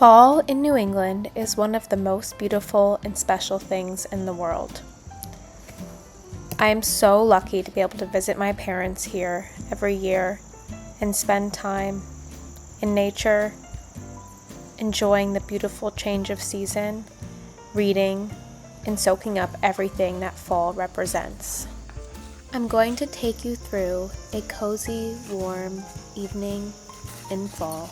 Fall in New England is one of the most beautiful and special things in the world. I am so lucky to be able to visit my parents here every year and spend time in nature, enjoying the beautiful change of season, reading, and soaking up everything that fall represents. I'm going to take you through a cozy, warm evening in fall.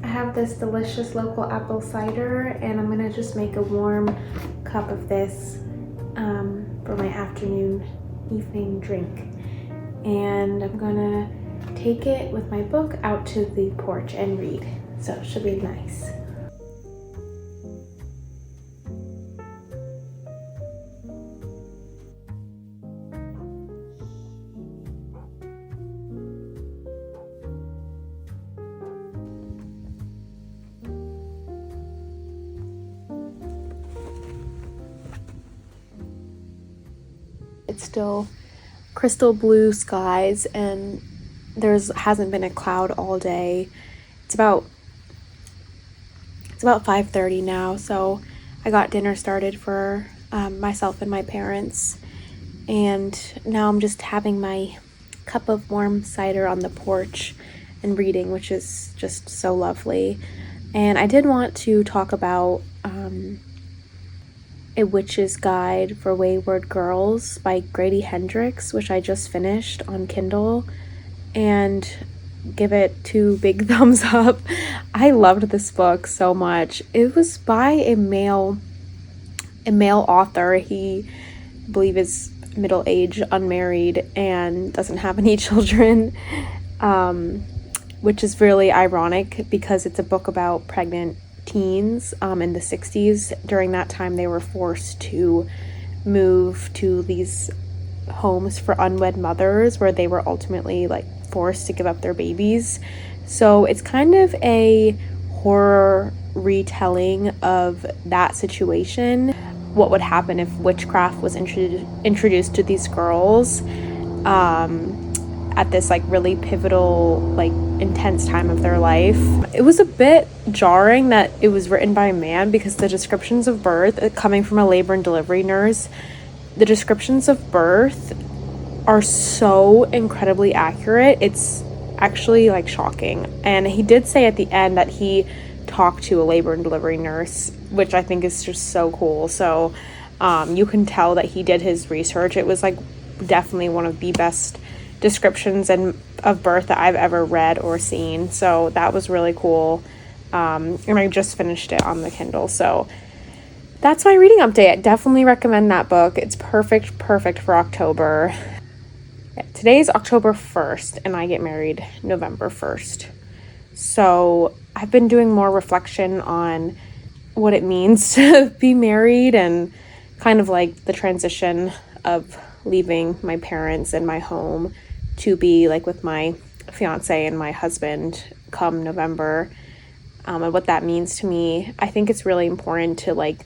I have this delicious local apple cider, and I'm gonna just make a warm cup of this for my evening drink. And I'm gonna take it with my book out to the porch and read. So it should be nice. It's still crystal blue skies, and hasn't been a cloud all day. It's about 5:30 now, so I got dinner started for myself and my parents, and now I'm just having my cup of warm cider on the porch and reading, which is just so lovely. And I did want to talk about A Witch's Guide for Wayward Girls by Grady Hendrix, which I just finished on Kindle, and give it 2 big thumbs up. I loved this book so much. It was by a male author. He, I believe, is middle-aged, unmarried, and doesn't have any children, which is really ironic because it's a book about pregnant teens in the 60s. During that time, they were forced to move to these homes for unwed mothers where they were ultimately forced to give up their babies. So it's kind of a horror retelling of that situation. What would happen if witchcraft was introduced to these girls at this really pivotal, intense time of their life. It was a bit jarring that it was written by a man, because the descriptions of birth, coming from a labor and delivery nurse, the descriptions of birth are so incredibly accurate. It's actually shocking. And he did say at the end that he talked to a labor and delivery nurse, which I think is just so cool. So you can tell that he did his research. It was definitely one of the best descriptions of birth that I've ever read or seen. So that was really cool. And I just finished it on the Kindle. So that's my reading update. I definitely recommend that book. It's perfect for October. Today's October 1st, and I get married November 1st. So I've been doing more reflection on what it means to be married, and kind of the transition of leaving my parents and my home to be with my fiance and my husband come November, and what that means to me. I think it's really important to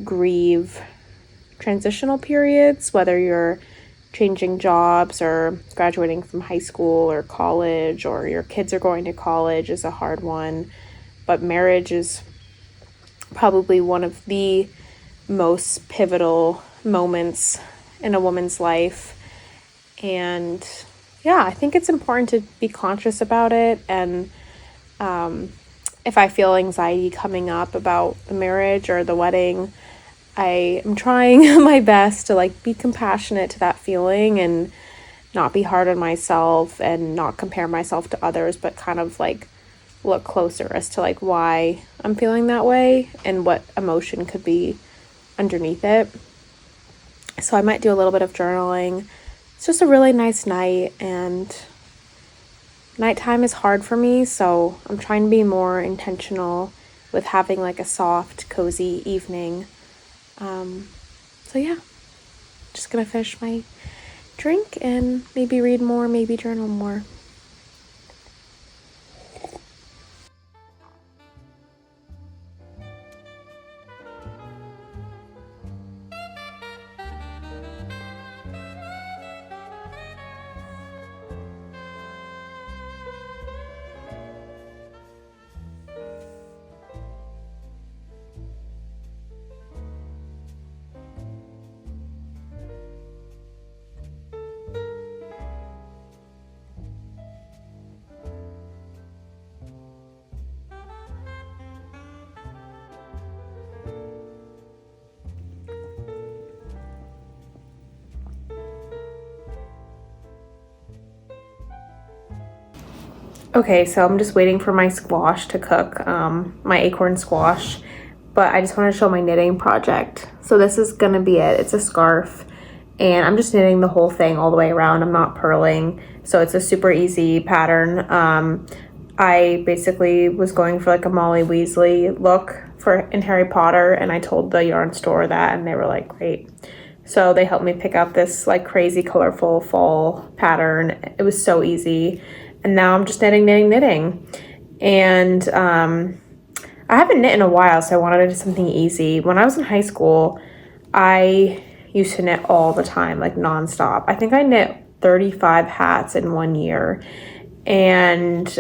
grieve transitional periods, whether you're changing jobs or graduating from high school or college, or your kids are going to college, is a hard one. But marriage is probably one of the most pivotal moments in a woman's life. And yeah, I think it's important to be conscious about it. And if I feel anxiety coming up about the marriage or the wedding, I am trying my best to be compassionate to that feeling and not be hard on myself and not compare myself to others, but kind of look closer as to why I'm feeling that way and what emotion could be underneath it. So I might do a little bit of journaling. It's just a really nice night, and nighttime is hard for me, so I'm trying to be more intentional with having a soft, cozy evening. So yeah, just gonna finish my drink and maybe read more, maybe journal more. Okay, so I'm just waiting for my squash to cook, my acorn squash, but I just want to show my knitting project. So this is gonna be it. It's a scarf, and I'm just knitting the whole thing all the way around. I'm not purling, so it's a super easy pattern. I basically was going for like a Molly Weasley look in Harry Potter, and I told the yarn store that, and they were like, great. So they helped me pick out this like crazy colorful fall pattern. It was so easy. And now I'm just knitting. And I haven't knit in a while, so I wanted to do something easy. When I was in high school, I used to knit all the time, like nonstop. I think I knit 35 hats in 1 year. And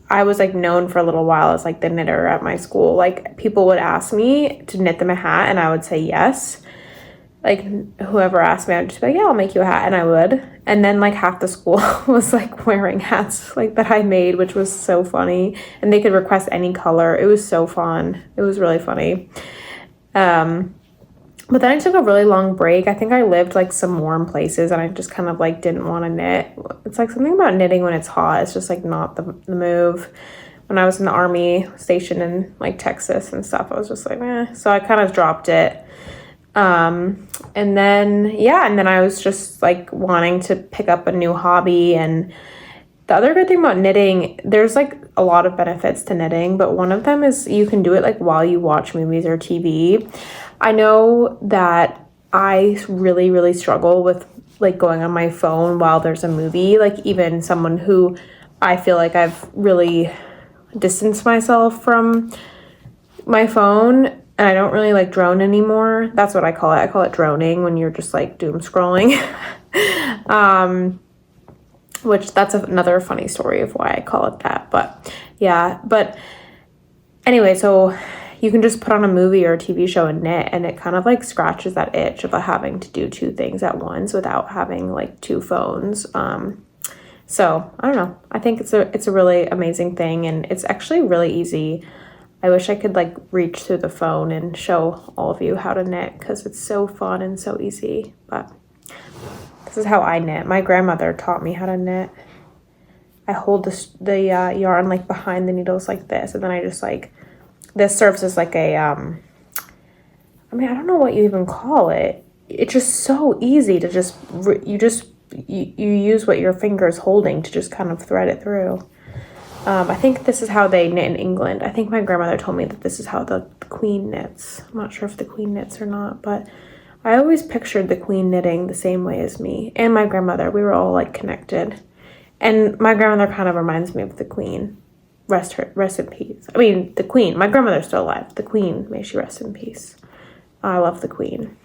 I was like known for a little while as like the knitter at my school. Like people would ask me to knit them a hat and I would say yes. Like whoever asked me, I'd just be like, yeah, I'll make you a hat, and I would. And then like half the school was like wearing hats like that I made, which was so funny. And they could request any color. It was so fun. It was really funny. But then I took a really long break. I think I lived like some warm places and I just kind of like didn't want to knit. It's like something about knitting when it's hot. It's just like not the move. When I was in the army stationed in like Texas and stuff, I was just like, eh. So I kind of dropped it. And then I was just like wanting to pick up a new hobby. And the other good thing about knitting, there's like a lot of benefits to knitting, but one of them is you can do it like while you watch movies or TV. I know that I really, really struggle with like going on my phone while there's a movie, like even someone who I feel like I've really distanced myself from my phone. And I don't really like drone anymore. That's what I call it. I call it droning when you're just like doom scrolling. Which that's another funny story of why I call it that. But yeah, but anyway, so you can just put on a movie or a TV show and knit, and it kind of like scratches that itch of having to do two things at once without having like two phones. So I don't know. I think it's a really amazing thing, and it's actually really easy. I wish I could like reach through the phone and show all of you how to knit because it's so fun and so easy. But this is how I knit. My grandmother taught me how to knit. I hold the yarn like behind the needles like this, and then I just like, this serves as like a, I don't know what you even call it. It's just so easy to just, you use what your finger's holding to just kind of thread it through. I think this is how they knit in England. I think my grandmother told me that this is how the queen knits. I'm not sure if the queen knits or not, but I always pictured the queen knitting the same way as me. And my grandmother, we were all like connected. And my grandmother kind of reminds me of the queen. Rest in peace. I mean, the queen. My grandmother's still alive. The queen, may she rest in peace. I love the queen.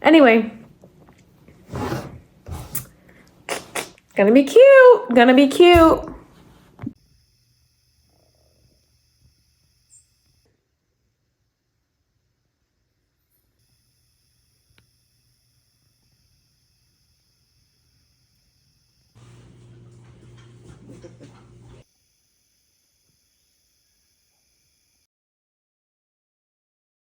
Anyway. Gonna be cute.